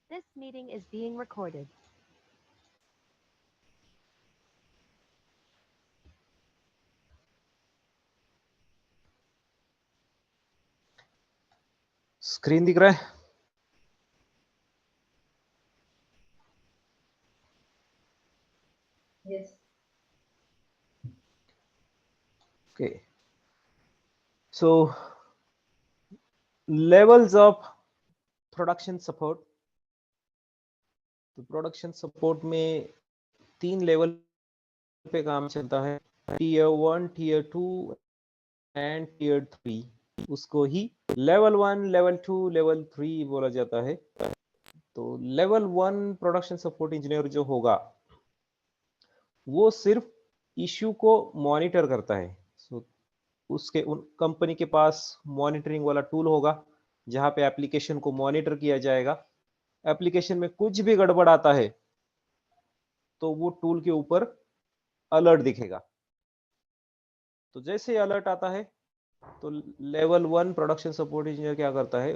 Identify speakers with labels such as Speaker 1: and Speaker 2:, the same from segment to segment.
Speaker 1: This meeting is being recorded.
Speaker 2: Screen दिख रहा है?
Speaker 3: Yes.
Speaker 2: Okay. So levels of production support. तो production support में 3 लेवल पे काम चलता है, टीयर 1, टीयर 2 एंड टीयर 3. उसको ही लेवल 1, लेवल 2, लेवल 3 बोला जाता है. तो लेवल 1 प्रोडक्शन सपोर्ट इंजीनियर जो होगा वो सिर्फ इश्यू को मॉनिटर करता है. सो उसके उन कंपनी के पास मॉनिटरिंग वाला टूल होगा जहां पे एप्लीकेशन को मॉनिटर किया जाएगा. एप्लीकेशन में कुछ भी गड़बड़ आता है तो वो टूल के ऊपर अलर्ट दिखेगा. तो जैसे ही अलर्ट आता है तो लेवल 1 प्रोडक्शन सपोर्ट इंजीनियर क्या करता है,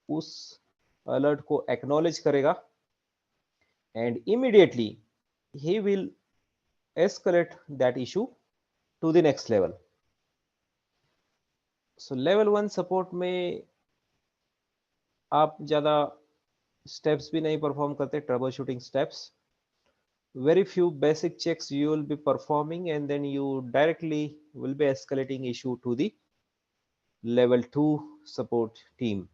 Speaker 2: उस अलर्ट को एक्नॉलेज करेगा and immediately he will escalate that issue to the next level. So level 1 support में आप ज्यादा स्टेप्स भी नहीं परफॉर्म करते, troubleshooting steps. Very few basic checks you will be performing and then you directly will be escalating issue to the level 2 support team.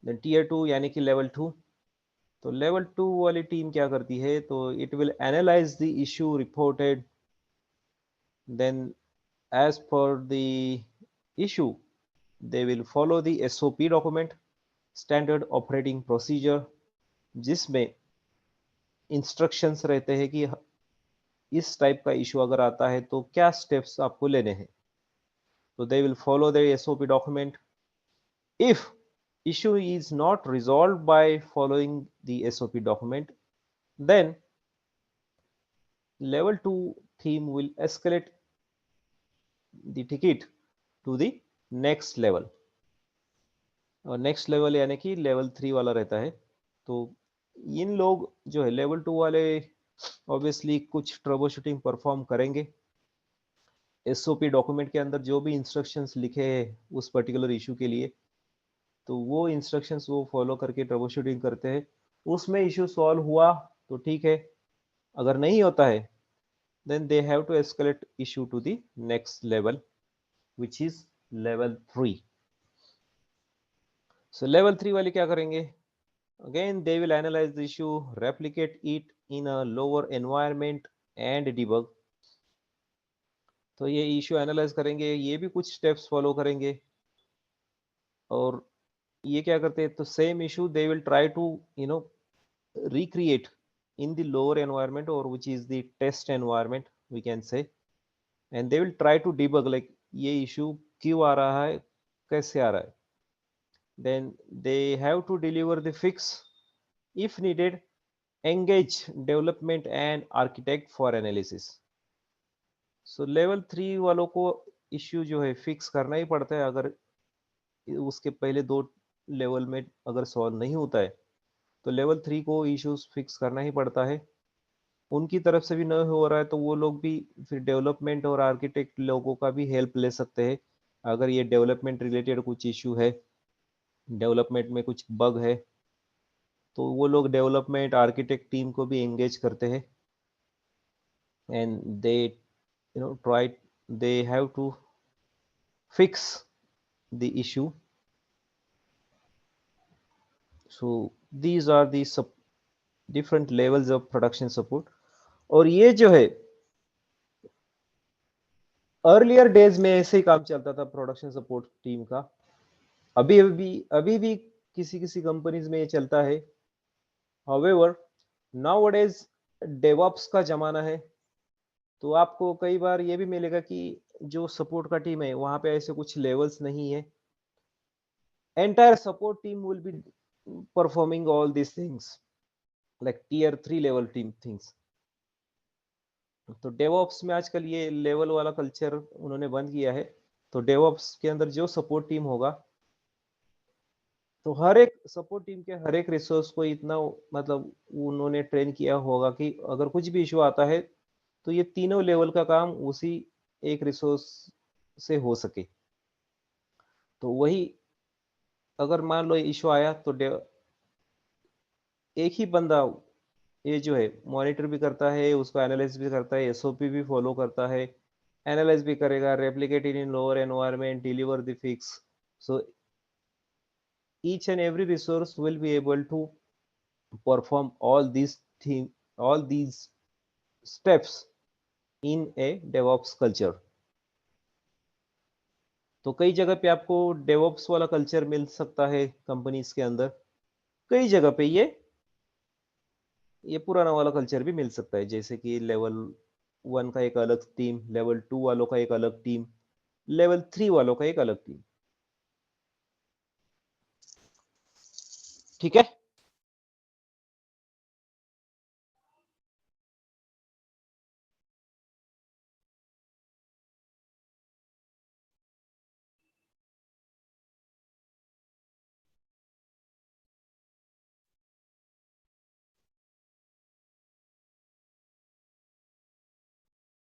Speaker 2: Then tier 2 यानी कि level 2. तो level 2 वाली टीम क्या करती है, तो it will analyze the issue reported. Then as per the issue they will follow the SOP document, standard operating procedure, जिसमें instructions रहते हैं कि इस टाइप का इशू अगर आता है तो क्या स्टेप्स आपको लेने हैं. So they will follow the SOP document. If issue is not resolved by following the SOP document, then level 2 team will escalate the ticket to the next level. और नेक्स्ट लेवल यानी कि level 3 वाला रहता है. तो इन लोग जो है लेवल 2 वाले ऑब्वियसली कुछ ट्रबल शूटिंग परफॉर्म करेंगे. एसओपी डॉक्यूमेंट के अंदर जो भी इंस्ट्रक्शंस लिखे हैं उस पर्टिकुलर इशू के लिए, तो वो इंस्ट्रक्शंस वो फॉलो करके ट्रबल शूटिंग करते हैं. उसमें इशू सॉल्व हुआ तो ठीक है, अगर नहीं होता है then they have to escalate issue to the next level which is level 3. So level 3 वाले क्या करेंगे, again they will analyze the issue, replicate it in a lower environment and debug. तो ये इशू एनालाइज करेंगे, ये भी कुछ steps follow करेंगे. और ये क्या करते हैं, तो same issue they will try to recreate in the lower environment or which is the test environment we can say, and they will try to debug like ये issue क्यों आ रहा है, कैसे आ रहा है. then they have to deliver the fix. If needed, engage development and architect for analysis. so level 3 वालों को issue जो है फिक्स करना ही पड़ता है. अगर उसके पहले 2 लेवल में अगर सॉल्व नहीं होता है तो लेवल 3 को इश्यूज फिक्स करना ही पड़ता है. उनकी तरफ से भी न हो रहा है तो वो लोग भी फिर डेवलपमेंट और आर्किटेक्ट लोगों का भी हेल्प ले सकते हैं. अगर ये डेवलपमेंट रिलेटेड कुछ इशू है, डेवलपमेंट में कुछ बग है, तो वो लोग डेवलपमेंट आर्किटेक्ट टीम को भी एंगेज करते हैं and they try, they have to fix the issue. So these are the different levels of production support. और ये जो है अर्लियर डेज में ऐसे ही काम चलता था प्रोडक्शन सपोर्ट टीम का. अभी भी किसी किसी कंपनीज में ये चलता है. हाउएवर नाउअडेज डेवऑप्स का जमाना है, तो आपको कई बार ये भी मिलेगा कि जो सपोर्ट का टीम है वहां पे ऐसे कुछ लेवल्स नहीं है. Entire support team will be performing all this things like tier 3 level team things. तो डेवऑप्स में आजकल ये लेवल वाला कल्चर उन्होंने बंद किया है. तो डेवऑप्स के अंदर जो सपोर्ट टीम होगा तो हर एक सपोर्ट टीम के हर एक रिसोर्स को इतना मतलब उन्होंने ट्रेन किया होगा कि अगर कुछ भी इशू आता है तो ये तीनों लेवल का काम उसी एक रिसोर्स से हो सके। तो वही अगर मान लो इशू आया तो एक ही बंदा ये जो है मॉनिटर भी करता है, उसको एनालाइज भी करता है, एसओपी भी फॉलो करता है, एनालाइज भी करेगा, replicate in lower environment, deliver the fix. So each and every resource will be able to perform all these steps in a DevOps culture। तो कई जगह पे आपको DevOps वाला कल्चर मिल सकता है कंपनीज के अंदर, कई जगह पे ये पुराना वाला कल्चर भी मिल सकता है, जैसे कि लेवल 1 का एक अलग टीम, लेवल 2 वालों का एक अलग टीम, लेवल 3 वालों का एक अलग टीम। ठीक है।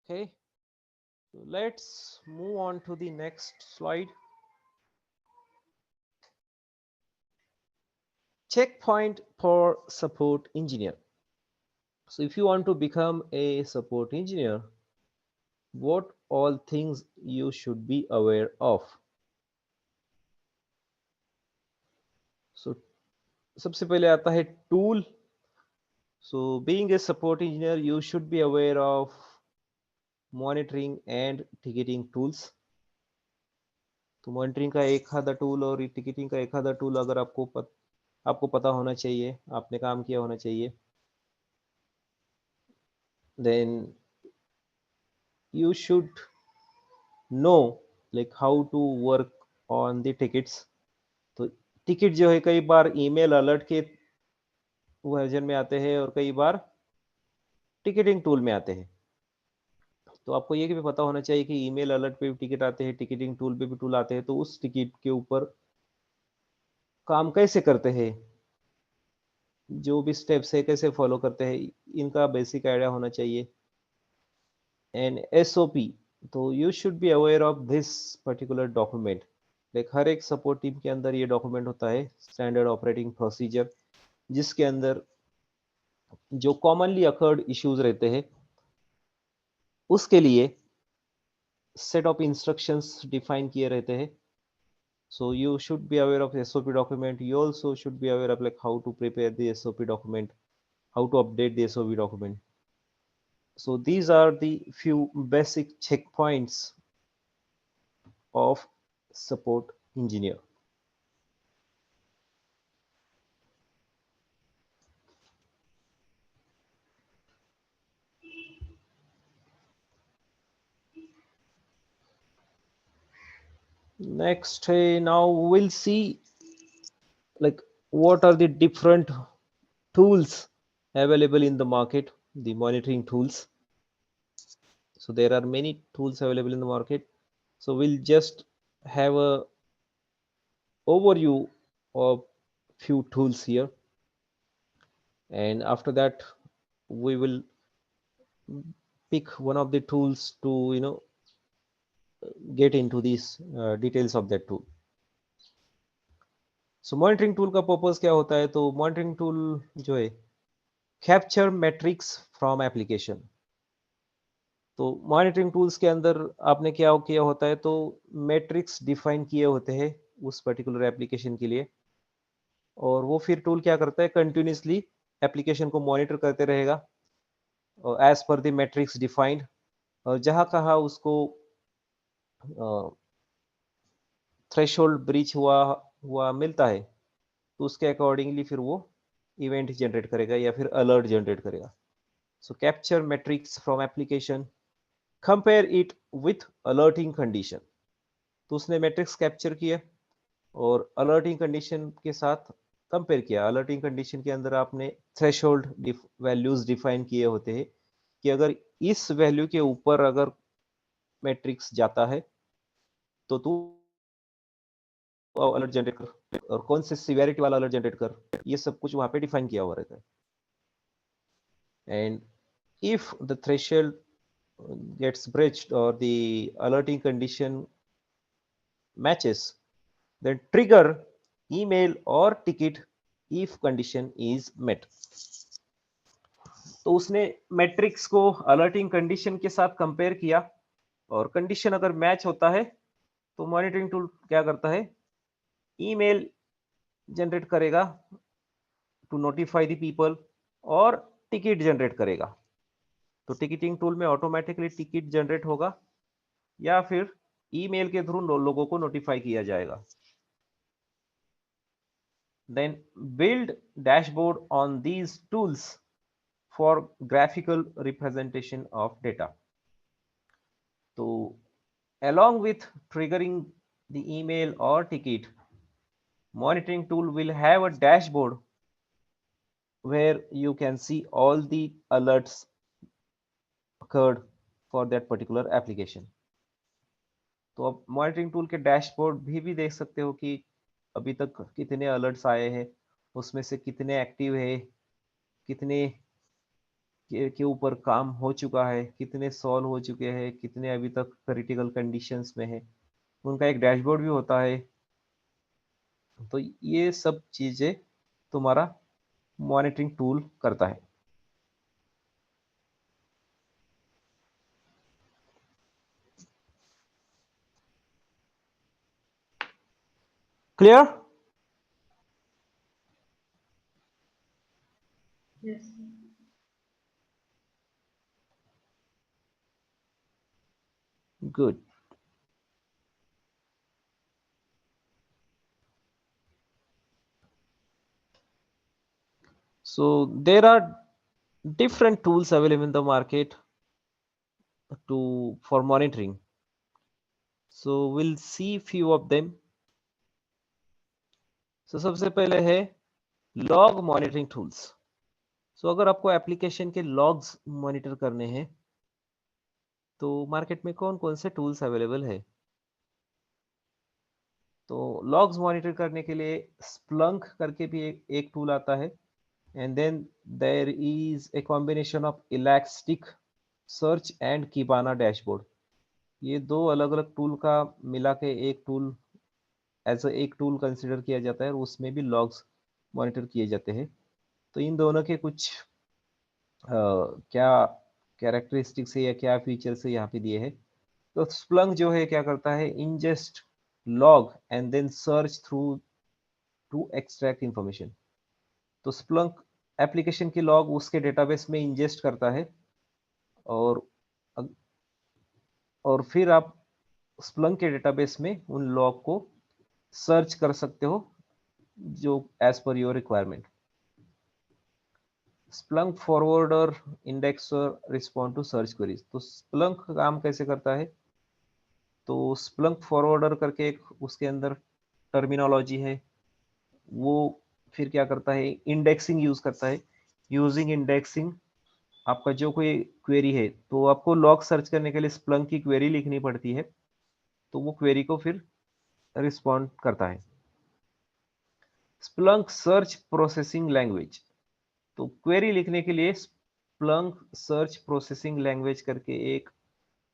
Speaker 2: Okay, so let's move on to the next slide। Checkpoint for support engineer। So if you want to become a support engineer, what all things you should be aware of? So सबसे पहले आता है tool। So being a support engineer, you should be aware of monitoring and ticketing tools। तो monitoring का एक आधा tool और ticketing का एक आधा टूल अगर आपको पता होना चाहिए, आपने काम किया होना चाहिए। Then you should know like how to work on the tickets। तो टिकट जो है कई बार ईमेल अलर्ट के वर्जन में आते हैं और कई बार टिकटिंग टूल में आते हैं। तो आपको ये भी पता होना चाहिए कि ईमेल अलर्ट पे भी टिकट आते हैं, टिकटिंग टूल पे भी टूल आते हैं, तो उस टिकट के ऊपर काम कैसे करते हैं, जो भी स्टेप्स है कैसे फॉलो करते हैं, इनका बेसिक आइडिया होना चाहिए। एंड एसओपी, तो you should be aware of this particular document. Like हर एक सपोर्ट टीम के अंदर ये डॉक्यूमेंट होता है, स्टैंडर्ड ऑपरेटिंग प्रोसीजर, जिसके अंदर जो कॉमनली अकर्ड इश्यूज रहते हैं उसके लिए सेट ऑफ इंस्ट्रक्शंस डिफाइन किए रहते हैं। So you should be aware of SOP document। You also should be aware of like how to prepare the SOP document, how to update the SOP document। So these are the few basic checkpoints of support engineer। Next, now we'll see like what are the different tools available in the market, the monitoring tools। So there are many tools available in the market, so we'll just have a overview of few tools here, and after that we will pick one of the tools to get into these details of that tool। So monitoring tool का purpose क्या होता है? तो monitoring tool जो है capture metrics from application. तो monitoring tools के अंदर आपने क्या किया होता है, तो मैट्रिक्स डिफाइन किए होते हैं उस पर्टिकुलर एप्लीकेशन के लिए, और वो फिर टूल क्या करता है, कंटिन्यूसली एप्लीकेशन को मॉनिटर करते रहेगा as per the matrix defined, और जहाँ कहाँ उसको थ्रेशोल्ड ब्रीच हुआ मिलता है तो उसके अकॉर्डिंगली फिर वो इवेंट जनरेट करेगा या फिर अलर्ट जनरेट करेगा। So capture metrics from application, compare it with alerting condition. तो उसने मैट्रिक्स कैप्चर किया और अलर्टिंग कंडीशन के साथ कंपेयर किया। अलर्टिंग कंडीशन के अंदर आपने थ्रेशोल्ड वैल्यूज डिफाइन किए होते हैं कि अगर इस वैल्यू के ऊपर अगर मैट्रिक्स जाता है तो तू अलर्ट जनरेट कर और कौन से सिवियरिटी वाला अलर्ट जनरेट कर, ये सब कुछ वहां पे डिफाइन किया हुआ रहता है. And if the threshold gets breached or the alerting condition matches, then trigger email or ticket if condition is met. तो उसने मैट्रिक्स को अलर्टिंग कंडीशन के साथ कंपेयर किया और कंडीशन अगर मैच होता है तो मॉनिटरिंग टूल क्या करता है, ईमेल जनरेट करेगा टू नोटिफाई द पीपल और टिकट जनरेट करेगा. तो टिकटिंग टूल में ऑटोमेटिकली टिकट जनरेट होगा या फिर ईमेल के थ्रू लोगों को नोटिफाई किया जाएगा. Then build dashboard on these tools for graphical representation of data. तो along with triggering the email or ticket, monitoring tool will have a dashboard where you can see all the alerts occurred for that particular application. तो अब monitoring tool के dashboard भी देख सकते हो कि अभी तक कितने अलर्ट्स आए हैं, उसमें से कितने एक्टिव है, कितने के ऊपर काम हो चुका है, कितने सॉल्व हो चुके हैं, कितने अभी तक क्रिटिकल कंडीशंस में है, उनका एक डैशबोर्ड भी होता है. तो ये सब चीजें तुम्हारा मॉनिटरिंग टूल करता है. Clear?
Speaker 3: Yes.
Speaker 2: Good. So there are different tools available in the market for monitoring. So we'll see few of them. So सबसे पहले है log monitoring tools. So अगर आपको एप्लीकेशन के लॉग्स मॉनिटर करने हैं तो मार्केट में कौन कौन से टूल्स अवेलेबल है. तो लॉग्स मॉनिटर करने के लिए स्प्लंक करके भी एक टूल आता है. And then there is a combination of Elastic Search and Kibana Dashboard. ये दो अलग अलग टूल का मिला के एक टूल एक टूल कंसिडर किया जाता है और उसमें भी लॉग्स मॉनिटर किए जाते हैं. तो इन दोनों के कुछ क्या कैरेक्टरिस्टिक्स है या क्या फीचर्स है यहाँ पे दिए हैं. तो स्प्लंक जो है क्या करता है, ingest log and then search through to extract information. तो स्प्लंक एप्लीकेशन की लॉग उसके डेटाबेस में इंजेस्ट करता है और फिर आप स्प्लंक के डेटाबेस में उन लॉग को सर्च कर सकते हो जो as per your requirement. Splunk forwarder indexer respond to search queries. तो स्प्लंक काम कैसे करता है, तो स्प्लंक फॉरवर्डर करके एक उसके अंदर टर्मिनोलॉजी है. वो फिर क्या करता है, इंडेक्सिंग यूज करता है. यूजिंग इंडेक्सिंग आपका जो कोई क्वेरी है तो आपको लॉग सर्च करने के लिए स्प्लंक की क्वेरी लिखनी पड़ती है, तो वो क्वेरी को फिर रिस्पॉन्ड करता है. Splunk search processing language. तो क्वेरी लिखने के लिए स्प्लंक सर्च प्रोसेसिंग लैंग्वेज करके एक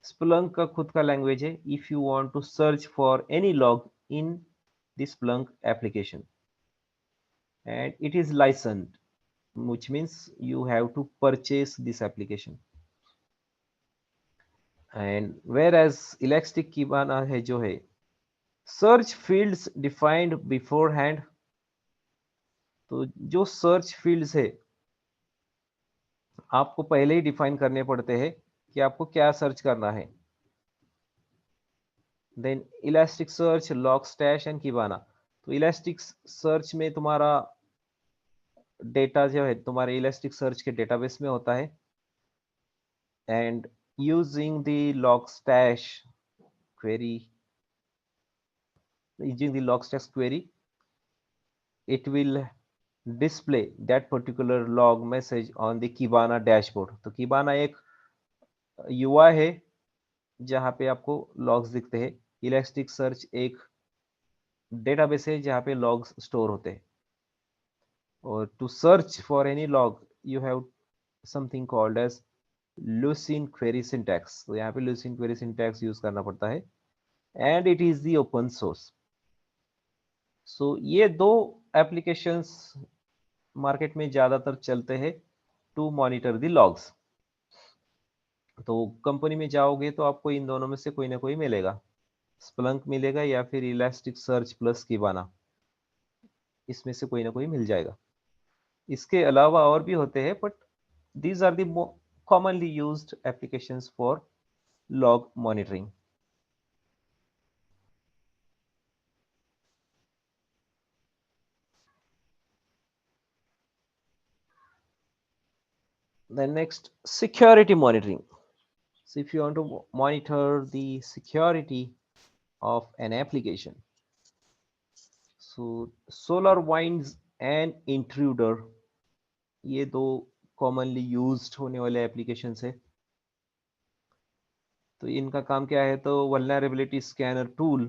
Speaker 2: स्प्लंक का खुद का लैंग्वेज है. If you want to search for any log in the Splunk application and it is licensed, which means you have to purchase this application. And whereas Elastic Kibana है जो है search fields defined beforehand. तो जो search fields है आपको पहले ही define करने पड़ते हैं कि आपको क्या सर्च करना है. Then Elasticsearch, Logstash and Kibana. तो इलास्टिक सर्च में तुम्हारा डेटा जो है तुम्हारे इलास्टिक सर्च के डेटाबेस में होता है. And using the Logstash query, using the logstash query, it will display that particular log message on the Kibana dashboard. तो Kibana एक UI है जहाँ पे आपको लॉग्स दिखते हैं. इलास्टिक सर्च एक डेटाबेस है जहाँ पे लॉग्स स्टोर होते हैं। और to search for any log you have something called as Lucene query syntax. तो यहाँ पे लूसिन क्वेरी सिंटैक्स यूज करना पड़ता है and it is the open source. So ये दो एप्लीकेशंस मार्केट में ज्यादातर चलते हैं टू मॉनिटर द लॉग्स। तो कंपनी में जाओगे तो आपको इन दोनों में से कोई ना कोई मिलेगा, स्प्लंक मिलेगा या फिर इलास्टिक सर्च प्लस कीबाना, इसमें से कोई ना कोई मिल जाएगा। इसके अलावा और भी होते हैं but these are the commonly used applications for log monitoring. Then next, security monitoring. So if you want to monitor the security of an application, so SolarWinds and Intruder, ये दो commonly used होने वाले applications है। तो इनका काम क्या है, तो vulnerability scanner tool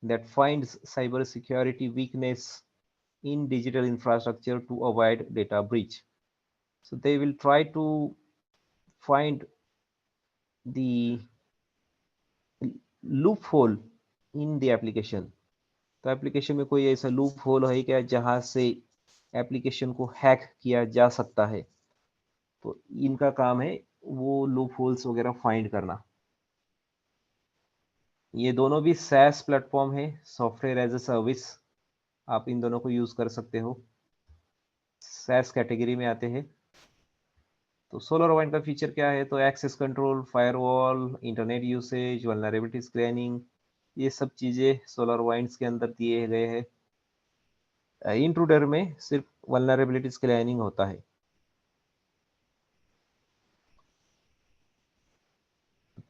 Speaker 2: that finds cyber security weakness in digital infrastructure to avoid data breach. So they will try to find the loophole in the application. तो एप्लीकेशन में कोई ऐसा लूप होल है क्या जहां से एप्लीकेशन को हैक किया जा सकता है। तो इनका काम है वो लूप होल्स वगैरह फाइंड करना। ये दोनों भी SaaS प्लेटफॉर्म है, सॉफ्टवेयर एज अ सर्विस। आप इन दोनों को यूज कर सकते हो, SaaS कैटेगरी में आते हैं। तो SolarWinds का फीचर क्या है, तो access control, firewall, internet usage, vulnerability scanning, ये सब चीजें SolarWinds के अंदर दिए गए हैं। इंट्रूडर में सिर्फ वल्नरेबिलिटी स्कैनिंग होता है।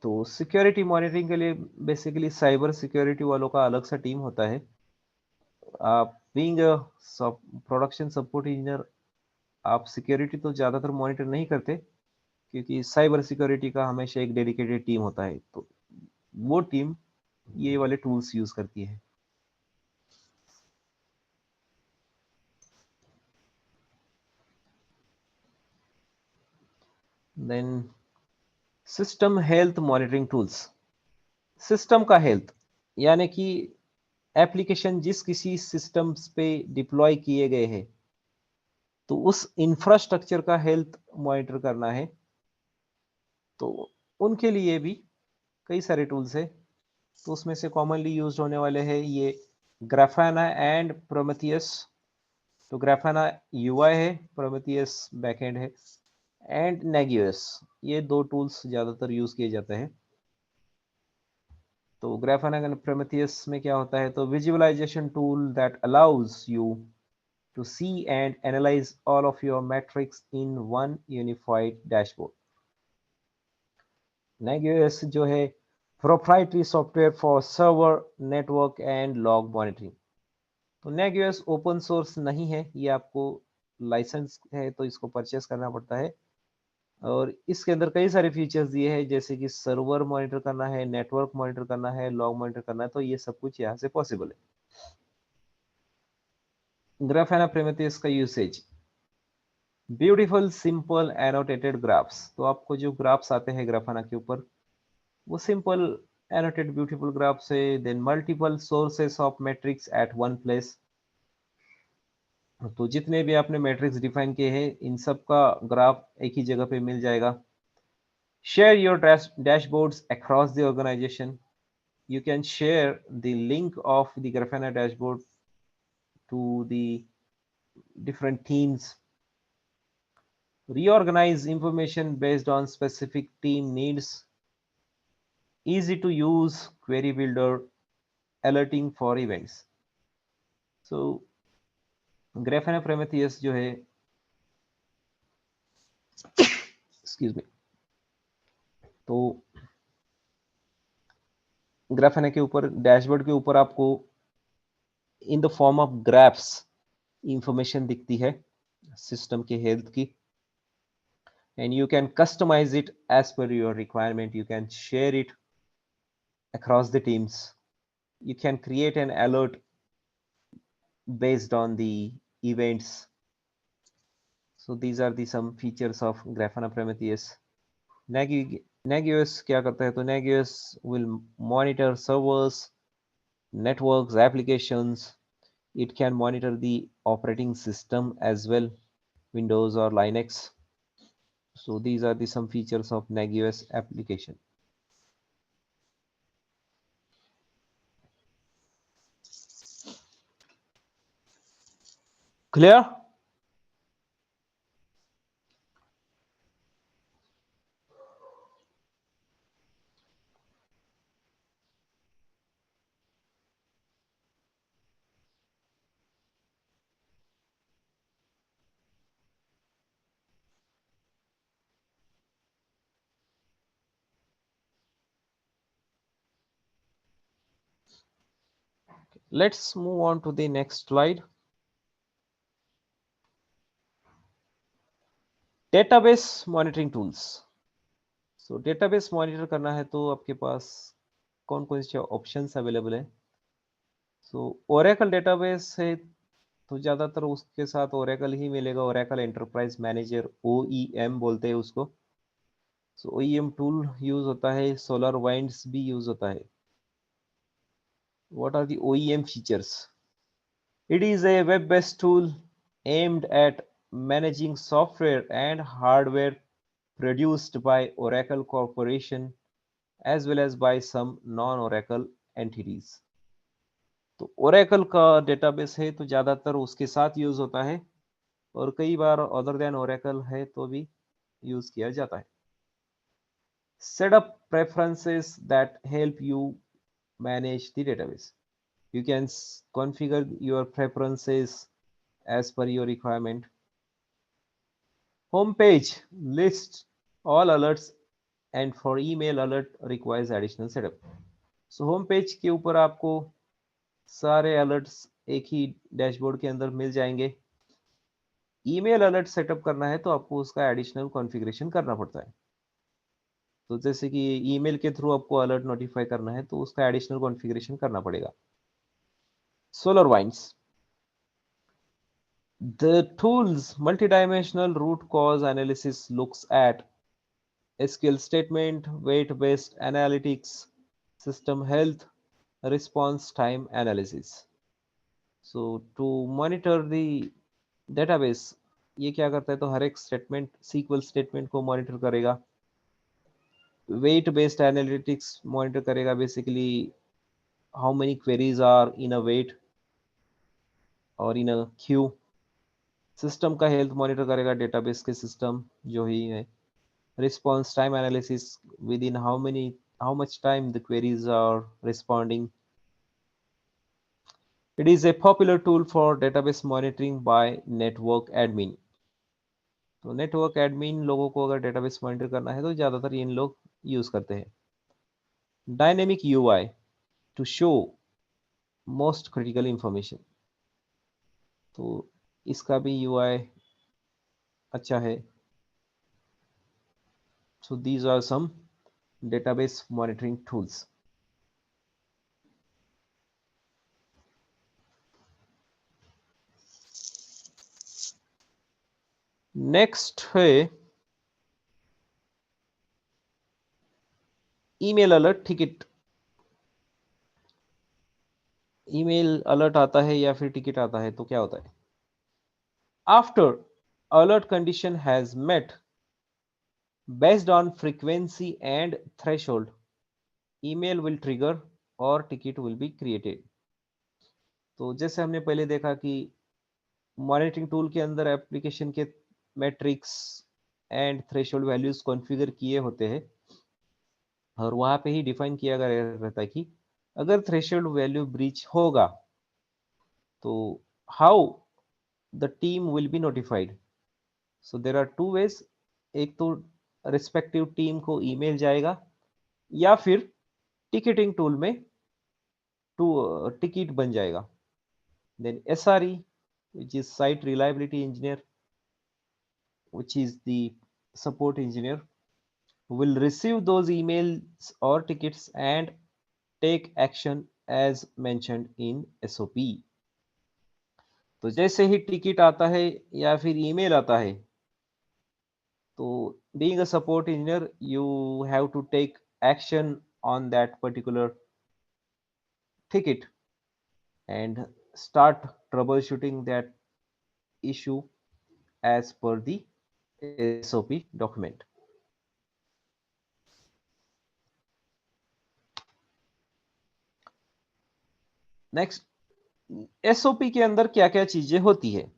Speaker 2: तो सिक्योरिटी मॉनिटरिंग के लिए बेसिकली साइबर सिक्योरिटी वालों का अलग सा टीम होता है। आप बीइंग प्रोडक्शन सपोर्ट इंजीनियर, आप सिक्योरिटी तो ज़्यादातर मॉनिटर नहीं करते क्योंकि साइबर सिक्योरिटी का हमेशा एक डेडिकेटेड टीम होता है। तो वो टीम ये वाले टूल्स यूज करती है। Then system health monitoring tools. System का हेल्थ यानी कि एप्लीकेशन जिस किसी सिस्टम्स पे डिप्लॉय किए गए हैं तो उस इंफ्रास्ट्रक्चर का हेल्थ मॉनिटर करना है। तो उनके लिए भी कई सारे टूल्स है। तो उसमें से कॉमनली यूज होने वाले हैं ये ग्राफाना एंड प्रोमेथियस। तो ग्राफाना यूआई है, प्रोमेथियस बैकएंड है, एंड नेगियस, ये दो टूल्स ज्यादातर यूज किए जाते हैं। तो ग्राफाना एंड प्रोमेथियस में क्या होता है, तो visualization tool that allows you to see and analyze all of your metrics in one unified dashboard. Nagios जो है proprietary software for server, network and log monitoring. तो Nagios ओपन सोर्स नहीं है, ये आपको लाइसेंस है तो इसको परचेस करना पड़ता है। और इसके अंदर कई सारे फीचर्स दिए हैं जैसे कि सर्वर मॉनिटर करना है, नेटवर्क मॉनिटर करना है, लॉग मॉनिटर करना है, तो ये सब कुछ यहाँ से पॉसिबल है। ग्राफाना प्रोमेथियस का usage, beautiful simple annotated graphs. तो आपको जो ग्राफ्स आते हैं ग्राफाना के ऊपर वो सिंपल एनोटेड ब्यूटीफुल ग्राफ्स है। Then multiple sources of metrics at one place. तो जितने भी आपने मैट्रिक्स डिफाइन किए हैं इन सब का ग्राफ एक ही जगह पे मिल जाएगा। Share your dashboards across the organization. You can share the link of the Grafana dashboard to the different teams. Reorganize information based on specific team needs. Easy to use query builder, alerting for events. So Grafana Prometheus जो है excuse me, तो Grafana के ऊपर dashboard के ऊपर आपको in the form of graphs information दिखती है सिस्टम के हेल्थ की, and you can customize it as per your requirement. You can share it across the teams. You can create an alert based on the events. So these are the some features of Grafana Prometheus. Nagios क्या करता है? तो Nagios will monitor servers, networks, applications. It can monitor the operating system as well, Windows or Linux. So these are the some features of Nagios application. Clear? Let's move on to the next slide. Database monitoring tools. So database monitor करना है तो आपके पास कौन कौन से options available है? सो Oracle database है तो ज़्यादातर उसके साथ ओरेकल ही मिलेगा, ओरेकल एंटरप्राइज मैनेजर, OEM बोलते हैं उसको. सो OEM टूल यूज होता है, सोलर वाइंड्स भी यूज होता है. What are the OEM features? It is a web-based tool aimed at managing software and hardware produced by Oracle Corporation as well as by some non-Oracle entities. तो Oracle का database है तो ज़्यादातर उसके साथ यूज होता है और कई बार अदर देन Oracle है तो भी यूज किया जाता है. Set up preferences that help you manage the database. You can configure your preferences as per your requirement. Homepage lists all alerts and for email alert requires additional setup. So homepage के ऊपर आपको सारे alerts एक ही dashboard के अंदर मिल जाएंगे. Email alert setup करना है तो आपको उसका एडिशनल कॉन्फ़िगरेशन करना पड़ता है. तो जैसे कि ईमेल के थ्रू आपको अलर्ट नोटिफाई करना है तो उसका एडिशनल कॉन्फ़िगरेशन करना पड़ेगा. SolarWinds. The tool's multidimensional root cause analysis looks at SQL statement, weight-based analytics, system health, response time analysis. So to monitor the database, ये क्या करता है तो हर एक स्टेटमेंट SQL स्टेटमेंट को मॉनिटर करेगा. वेट बेस्ड एनालिटिक्स मॉनिटर करेगा basically how many queries are in a wait और इन अ क्यू. सिस्टम का हेल्थ मॉनिटर करेगा डेटाबेस के सिस्टम जो ही है. Response time analysis within how much time the queries are responding. It is a popular tool for database monitoring by network admin. तो network admin लोगों को अगर डेटाबेस मॉनिटर करना है तो ज़्यादातर इन लोग यूज़ करते हैं. Dynamic UI to show most critical information. तो इसका भी UI अच्छा है. So these are some database monitoring tools. Next है email alert ticket. Email alert आता है या फिर टिकट आता है तो क्या होता है? After alert condition has met based on frequency and threshold email will trigger और टिकट विल बी क्रिएटेड. तो जैसे हमने पहले देखा कि मॉनिटरिंग टूल के अंदर एप्लीकेशन के matrix and threshold values configure किए होते हैं और वहां पे ही डिफाइन किया गया रहता है कि अगर थ्रेशोल्ड वैल्यू ब्रीच होगा तो how the team will be notified. So there are two ways. एक तो रिस्पेक्टिव टीम को ईमेल जाएगा या फिर टिकटिंग टूल में टिकट बन जाएगा. Then SRE which is site reliability engineer, which is the support engineer, will receive those emails or tickets and take action as mentioned in SOP. तो जैसे ही ticket आता है या फिर ईमेल आता है, तो being a support engineer, you have to take action on that particular ticket and start troubleshooting that issue as per the SOP document. Next, SOP के अंदर क्या क्या चीजें होती है?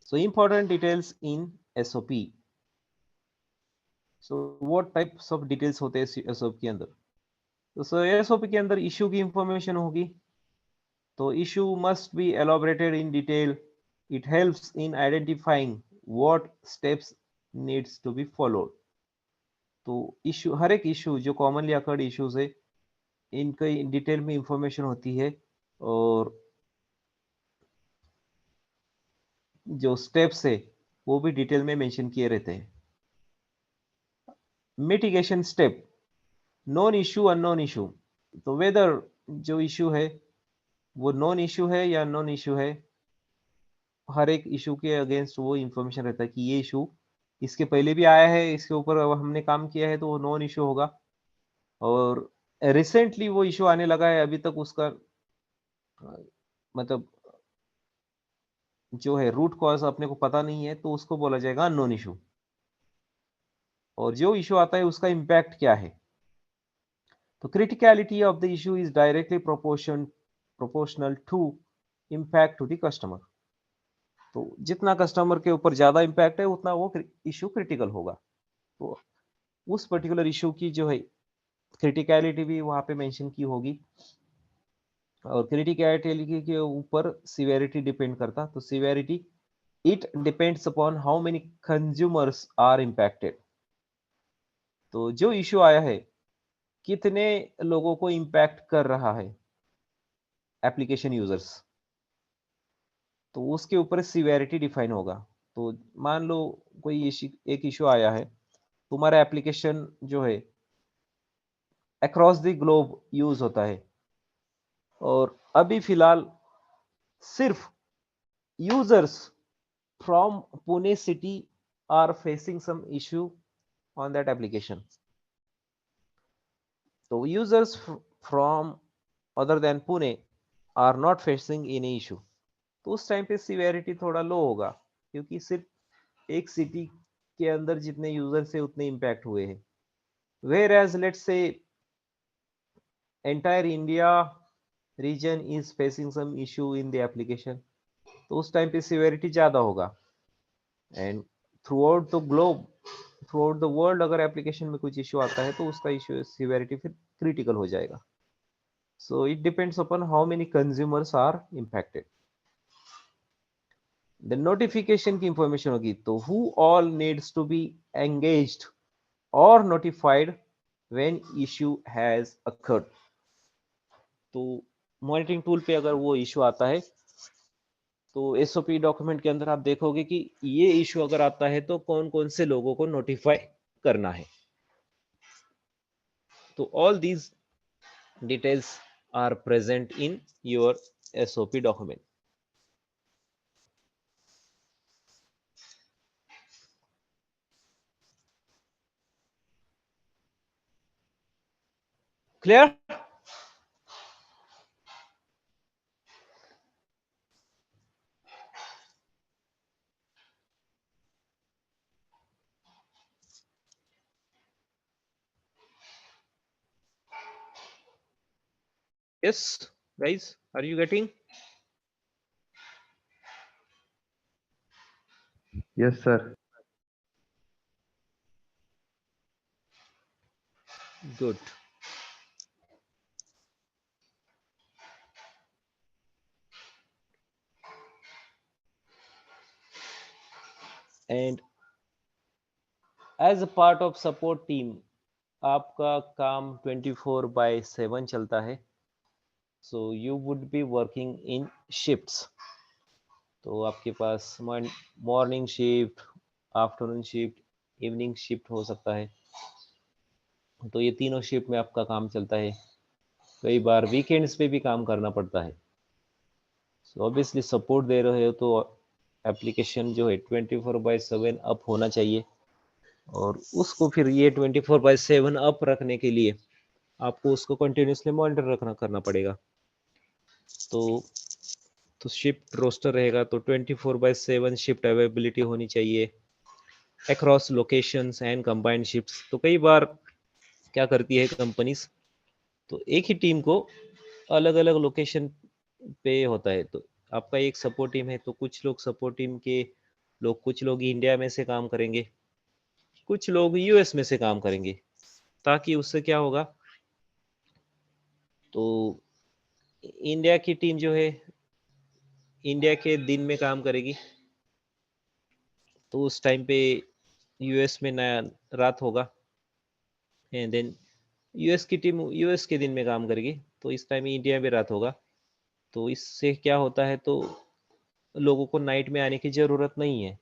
Speaker 2: So important details in SOP. So what types of details होते हैं SOP के अंदर? तो सो एसओपी के अंदर इशू की इंफॉर्मेशन होगी। तो issue must be elaborated in detail. It helps in identifying what steps needs to be followed. तो इशू, हर एक इशू जो कॉमनली अकर्ड इश्यूज है, इनका डिटेल में इंफॉर्मेशन होती है और जो स्टेप्स है वो भी डिटेल में मेंशन किए रहते हैं। Mitigation step, non issue unknown issue. तो वेदर जो इशू है वो नॉन इशू है या नॉन इशू है, हर एक इशू के अगेंस्ट वो इंफॉर्मेशन रहता है कि ये इशू इसके पहले भी आया है, इसके ऊपर हमने काम किया है, तो वो नॉन इशू होगा। और रिसेंटली वो इशू आने लगा है, अभी तक उसका मतलब जो है रूट कॉज अपने को पता नहीं है, तो उसको बोला जाएगा अननोन इशू। और जो इशू आता है उसका इम्पैक्ट क्या है? तो criticality of the issue is directly proportional to impact to the customer. तो जितना कस्टमर के ऊपर ज्यादा इम्पैक्ट है उतना वो इशू क्रिटिकल होगा। तो उस पर्टिकुलर इशू की जो है क्रिटिकलिटी भी वहां पे मेंशन की होगी। और क्रिटिकलिटी के ऊपर सिवेरिटी डिपेंड करता। तो severity, it depends upon how many consumers are impacted. तो जो इशू आया है कितने लोगों को इम्पैक्ट कर रहा है, एप्लीकेशन यूजर्स, तो उसके ऊपर सिवेरिटी डिफाइन होगा। तो मान लो कोई एक इशू आया है, तुम्हारा एप्लीकेशन जो है अक्रॉस द ग्लोब यूज होता है और अभी फिलहाल सिर्फ users from Pune city are facing some issue on that application. तो users from other than Pune are not facing any issue. तो उस टाइम पे सिवेरिटी थोड़ा लो होगा, क्योंकि सिर्फ एक सिटी के अंदर जितने यूजर से उतने इम्पैक्ट हुए हैं। Whereas let's say entire India region is facing some issue in the application, तो उस टाइम पे सिवेरिटी ज्यादा होगा। And throughout the globe, throughout the world अगर एप्लीकेशन में कुछ इशू आता है तो उसका इशू सिवेरिटी फिर क्रिटिकल हो जाएगा। So it depends upon how many consumers are impacted. The notification की इंफॉर्मेशन होगी। तो who all needs to be engaged और notified when issue has occurred. तो मॉनिटरिंग टूल पे अगर वो इशू आता है तो एसओपी डॉक्यूमेंट के अंदर आप देखोगे कि ये इशू अगर आता है तो कौन कौन से लोगों को नोटिफाई करना है। तो all these details are present in your SOP document. Clear? Yes, guys, are you getting?
Speaker 3: Yes, sir.
Speaker 2: Good. And as a part of support team, आपका काम 24/7 चलता है। So you would be working in shifts. तो आपके पास morning shift, afternoon shift, evening shift हो सकता है। तो ये तीनों शिफ्ट में आपका काम चलता है। कई बार वीकेंड्स पे भी काम करना पड़ता है। सो ऑब्वियसली सपोर्ट दे रहे हो तो एप्लीकेशन जो है 24/7 अप होना चाहिए, और उसको फिर ये 24/7 अप रखने के लिए आपको उसको कंटिन्यूसली मॉनिटर रखना करना पड़ेगा। तो शिफ्ट रोस्टर रहेगा तो 24/7 शिफ्ट अवेलेबिलिटी होनी चाहिए across locations and combined shifts. तो कई बार क्या करती है कंपनीज, तो एक ही टीम को अलग अलग लोकेशन पे होता है। तो आपका एक सपोर्ट टीम है तो कुछ लोग सपोर्ट टीम के लोग, कुछ लोग इंडिया में से काम करेंगे, कुछ लोग यूएस में से काम करेंगे, ताकि उससे क्या होगा, तो इंडिया की टीम जो है इंडिया के दिन में काम करेगी, तो उस टाइम पे यूएस में नया रात होगा, एंड देन यूएस की टीम यूएस के दिन में काम करेगी, तो इस टाइम इंडिया में रात होगा। तो इससे क्या होता है, तो लोगों को नाइट में आने की जरूरत नहीं है।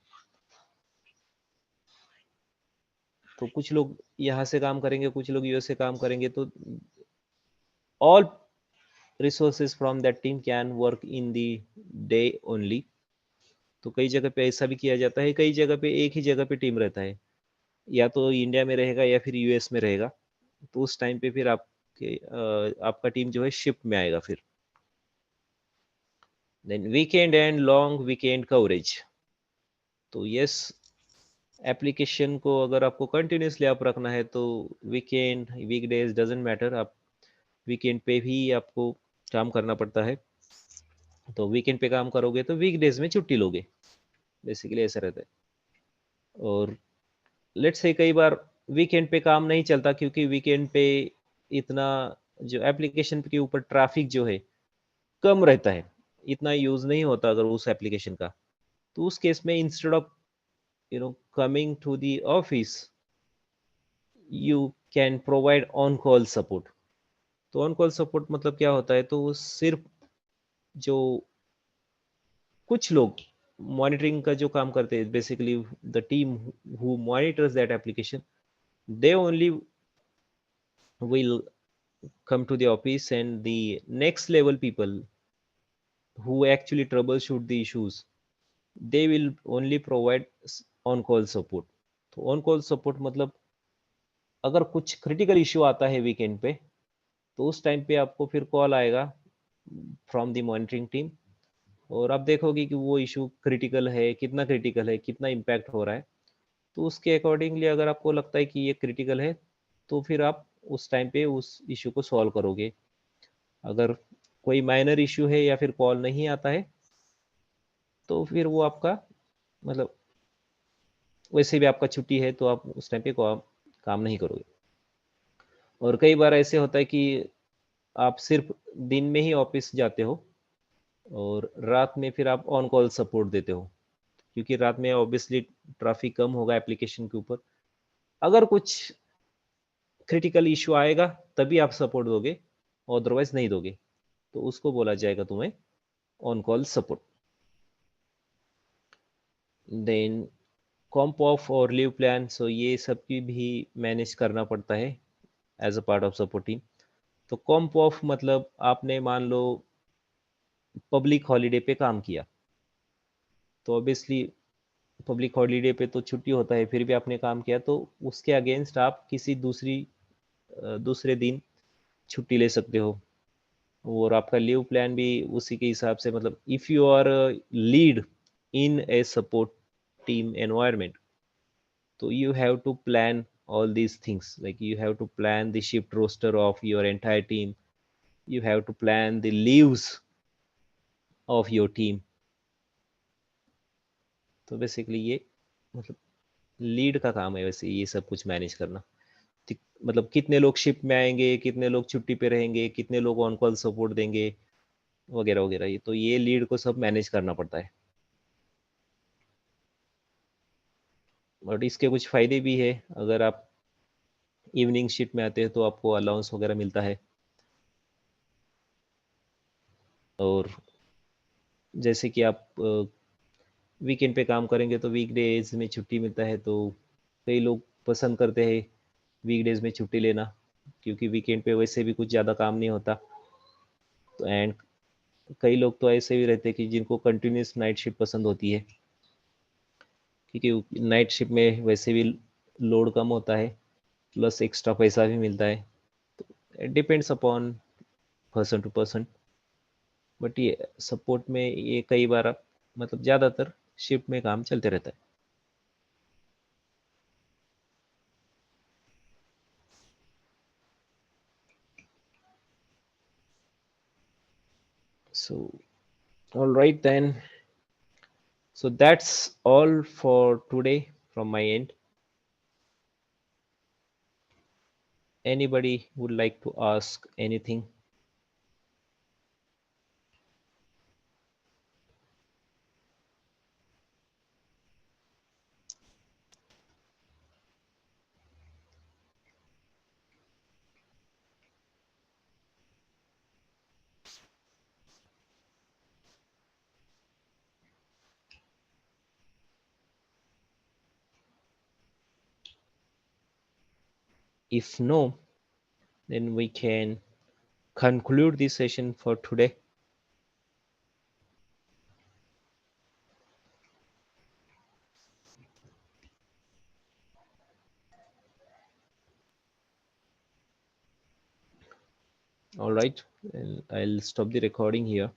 Speaker 2: तो कुछ लोग यहाँ से काम करेंगे, कुछ लोग यूएस से काम करेंगे, तो all resources from that team can work in the day only. तो कई जगह पे ऐसा भी किया जाता है, कई जगह पे एक ही जगह पे टीम रहता है, या तो इंडिया में रहेगा या फिर यूएस में रहेगा। तो उस टाइम पे फिर आपका टीम जो है शिफ्ट में आएगा फिर। Then weekend and long weekend coverage. तो यस, एप्लीकेशन को अगर आपको कंटिन्यूसली अप रखना है तो वीकेंड वीकडेज डजेंट मैटर, आप वीकेंड पे भी आपको काम करना पड़ता है। तो वीकेंड पे काम करोगे तो वीकडेज में छुट्टी लोगे, बेसिकली ऐसा रहता है। और लेट्स से कई बार वीकेंड पे काम नहीं चलता, क्योंकि वीकेंड पे इतना जो एप्लीकेशन के ऊपर ट्रैफिक जो है कम रहता है, इतना यूज नहीं होता अगर उस एप्लीकेशन का। तो उस केस में instead of coming to the office, you can provide on call support. तो ऑन कॉल सपोर्ट मतलब क्या होता है, तो वो सिर्फ जो कुछ लोग मॉनिटरिंग का जो काम करते हैं, basically the team who monitors that application, they only will come to the office, and the next level people who actually troubleshoot the issues, they will only provide on call support। तो on call support मतलब अगर कुछ critical issue आता है weekend पे, तो उस time पे आपको फिर कॉल आएगा फ्रॉम द मॉनिटरिंग टीम, और आप देखोगे कि वो इशू क्रिटिकल है, कितना इम्पैक्ट हो रहा है। तो उसके अकॉर्डिंगली अगर आपको लगता है कि ये क्रिटिकल है, तो फिर आप उस टाइम पे उस इशू को सॉल्व करोगे। अगर कोई माइनर इशू है या फिर कॉल नहीं आता है, तो फिर वो आपका मतलब वैसे भी आपका छुट्टी है, तो आप उस टाइम पे काम नहीं करोगे। और कई बार ऐसे होता है कि आप सिर्फ दिन में ही ऑफिस जाते हो, और रात में फिर आप ऑन कॉल सपोर्ट देते हो, क्योंकि रात में ऑब्वियसली ट्रैफिक कम होगा एप्लीकेशन के ऊपर। अगर कुछ क्रिटिकल इशू आएगा तभी आप सपोर्ट दोगे, अदरवाइज नहीं दोगे। तो उसको बोला जाएगा तुम्हें on call support. Then comp off और लीव प्लान, सो ये सब की भी मैनेज करना पड़ता है as a part of support team. तो कॉम्प ऑफ मतलब आपने मान लो पब्लिक हॉलीडे पे काम किया, तो ऑब्वियसली पब्लिक हॉलीडे पे तो छुट्टी होता है, फिर भी आपने काम किया, तो उसके अगेंस्ट आप किसी दूसरे दिन छुट्टी ले सकते हो। और आपका लीव प्लान भी उसी के हिसाब से, मतलब if you are lead in a support team environment, so you have to plan all these things, like you have to plan the shift roster of your entire team, you have to plan the leaves of your team। तो basically ये मतलब lead का काम है वैसे ये सब कुछ मैनेज करना। मतलब कितने लोग शिफ्ट में आएंगे, कितने लोग छुट्टी पे रहेंगे, कितने लोग ऑन कॉल सपोर्ट देंगे, वगैरह वगैरह, ये तो ये लीड को सब मैनेज करना पड़ता है। बट इसके कुछ फायदे भी है, अगर आप इवनिंग शिफ्ट में आते हैं तो आपको अलाउंस वगैरह मिलता है। और जैसे कि आप वीकेंड पे काम करेंगे तो वीकडेज में छुट्टी मिलता है, तो कई लोग पसंद करते हैं वीकडेज में छुट्टी लेना, क्योंकि वीकेंड पे वैसे भी कुछ ज़्यादा काम नहीं होता। तो एंड कई लोग तो ऐसे भी रहते हैं कि जिनको कंटिन्यूस नाइट शिफ्ट पसंद होती है, क्योंकि नाइट शिफ्ट में वैसे भी लोड कम होता है, प्लस एक्स्ट्रा पैसा भी मिलता है। It depends upon person to person. But ये सपोर्ट में ये कई बार मतलब ज़्यादातर शिफ्ट में काम चलते रहता है। So, all right then. So that's all for today from my end. Anybody would like to ask anything? If no, then we can conclude this session for today. All right, and I'll stop the recording here.